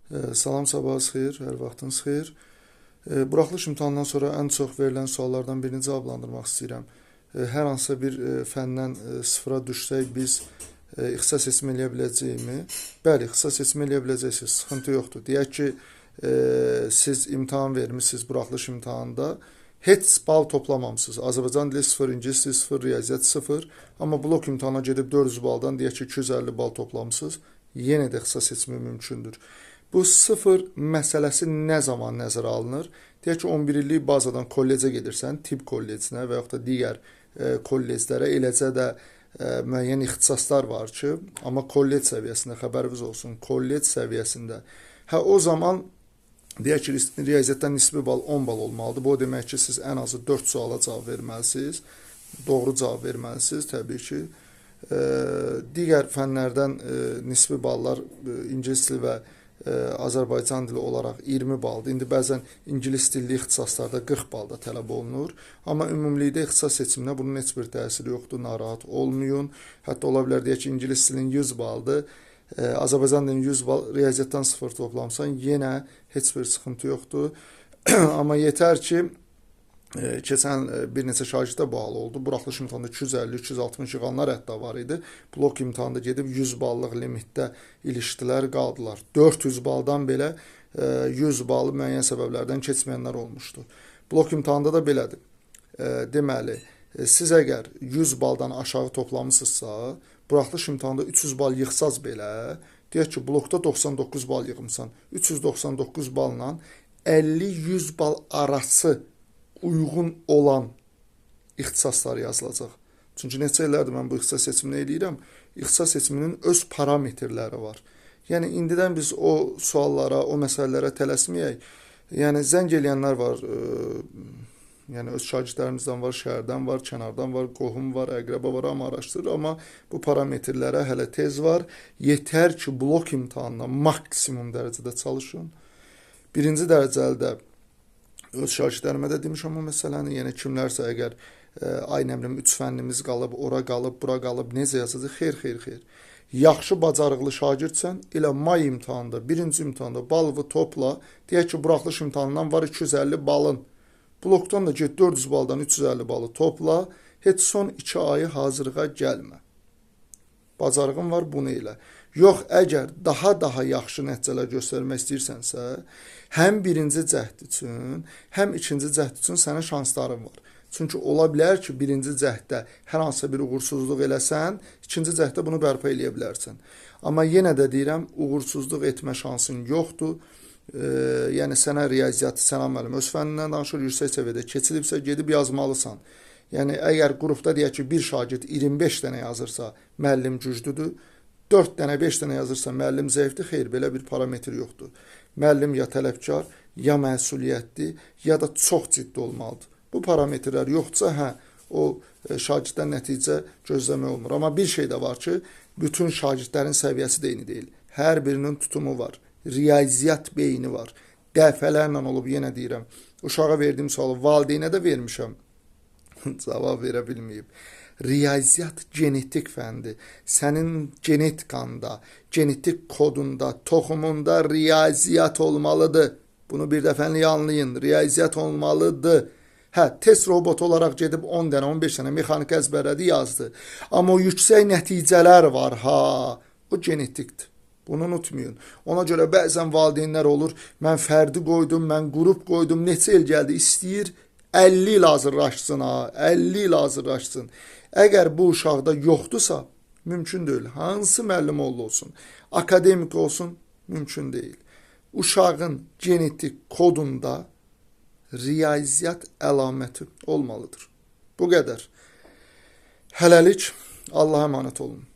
Salam, sabahınız xeyir, hər vaxtınız xeyir. Buraxılış imtahanından sonra ən çox verilən suallardan birini cavablandırmaq istəyirəm. Hər hansısa bir fəndən sıfıra düşsək biz ixtisas seçimi eləyə biləcəyikmi? Bəli, ixtisas seçimi eləyə biləcəksiniz, sıxıntı yoxdur. Deyək ki, siz imtahan vermişsiniz buraxılış imtahanında, heç bal toplamamısınız. Azərbaycan dili 0, ingilis dili 0, riyaziyyat 0, amma blok imtahana gedib 400 baldan deyək ki, 250 bal toplamısınız, yenə də ixtisas seçimi mümkündür. Bu sıfır məsələsi nə zaman nəzərə alınır? Deyək ki, 11 illik bazadan kollecə gedirsən, tibb kollecinə və yaxud da digər kolleclərə, eləcə də müəyyən ixtisaslar var ki, amma kollec səviyyəsində, xəbəriniz olsun, kollec səviyyəsində. O zaman deyək ki, riyaziyyatdan nisbi bal 10 bal olmalıdır. Bu o demək ki, siz ən azı 4 suala cavab verməlisiniz, doğru cavab verməlisiniz təbii ki. Digər fənlərdən nisbi ballar ingilis dili və Azərbaycan dili olaraq 20 baldır. İndi bəzən ingilis dilli ixtisaslarda 40 balda tələb olunur. Amma ümumilikdə ixtisas seçiminə bunun heç bir təsiri yoxdur, narahat olmayın. Hətta ola bilər deyək ki, ingilis dilinin 100 baldır, Azərbaycan dilinin 100 bal, riyaziyyatdan 0 toplamsan, yenə heç bir sıxıntı yoxdur. Amma yetər ki, keçən bir neçə şagirddə bu hal oldu. Buraxılış imtahanında 250-260 yığanlar hətta var idi. Blok imtahanında gedib 100 ballıq limitdə ilişdilər, qaldılar. 400 baldan belə 100 balı müəyyən səbəblərdən keçməyənlər olmuşdu. Blok imtahanında da belədir. Deməli, siz əgər 100 baldan aşağı toplamısınızsa, buraxılış imtahanında 300 bal yığsaz belə, deyək ki, blokda 99 bal yığımsan, 399 balla 50-100 bal arası uyğun olan ixtisaslar yazılacaq. Çünki neçə illərdir mən bu ixtisas seçimini eləyirəm. İxtisas seçiminin öz parametrləri var. Yəni, indidən biz o suallara, o məsələlərə tələsməyək. Yəni, zəng eləyənlər var, yəni öz şagirdlərimizdən var, şəhərdən var, kənardan var, qohum var, əqrəba var, amma araşdırır. Amma bu parametrlərə hələ tez var. Yetər ki, blok imtahanına maksimum dərəcədə çalışın. Birinci dərəcədə öz şagirdlərimə də demişəm o məsələni, yəni kimlərsə əgər ay nə bilim 3 fənnimiz qalıb, ora qalıb, bura qalıb, necə yazacaq? Xeyr. Yaxşı bacarıqlı şagirdsən, elə may imtahanında, birinci imtahanda balığı topla, deyək ki, buraxılış imtahanından var 250 balın. Blokdan da get 400 baldan 350 balı topla, heç son 2 ayı hazırlığa gəlmə. Bacarığın var, bunu elə. Yox, əgər daha yaxşı nəticələr göstərmək istəyirsənsə, həm birinci cəhd üçün, həm ikinci cəhd üçün sənin şansların var. Çünki ola bilər ki, birinci cəhddə hər hansısa bir uğursuzluq eləsən, ikinci cəhddə bunu bərpa eləyə bilərsən. Amma yenə də deyirəm, uğursuzluq etmə şansın yoxdur. Yəni, sənə riyaziyyatı, sənə müəllim öz fənnindən danışır, yüksək səviyyədə keçilibsə, gedib yazmalısan. Yəni, əgər qrupda deyək ki, bir şagird 25 dənə yazırsa, müəllim güclüdür, 4 dənə, 5 dənə yazırsa, müəllim zəifdir, xeyr, belə bir parametr yoxdur. Müəllim ya tələbkar, ya məsuliyyətli, ya da çox ciddi olmalıdır. Bu parametrlər yoxdursa, o şagirddən nəticə gözləmək olmur. Amma bir şey də var ki, bütün şagirdlərin səviyyəsi də eyni deyil. Hər birinin tutumu var, riyaziyyat beyni var. Dəfələrlə olub, yenə deyirəm, uşağa verdiyim sualı valideynə də vermişəm, cavab verə bilməyib. Riyaziyyat genetik fəndir. Sənin genetikanda, genetik kodunda, toxumunda riyaziyyat olmalıdır. Bunu bir dəfəli anlayın. Riyaziyyat olmalıdır. Test robot olaraq gedib 10 dənə, 15 dənə mexanik əzbərlədi, yazdı. Amma o yüksək nəticələr var, o genetikdir. Bunu unutmayın. Ona görə bəzən valideynlər olur, mən fərdi qoydum, mən qrup qoydum, neçə il gəldi, istəyir 50 il hazırlaşsın, 50 il hazırlaşsın. Əgər bu uşaqda yoxdursa, mümkün deyil. Hansı müəllim olsun, akademik olsun, mümkün deyil. Uşağın genetik kodunda riyaziyyat əlaməti olmalıdır. Bu qədər. Hələlik, Allah'a əmanət olun.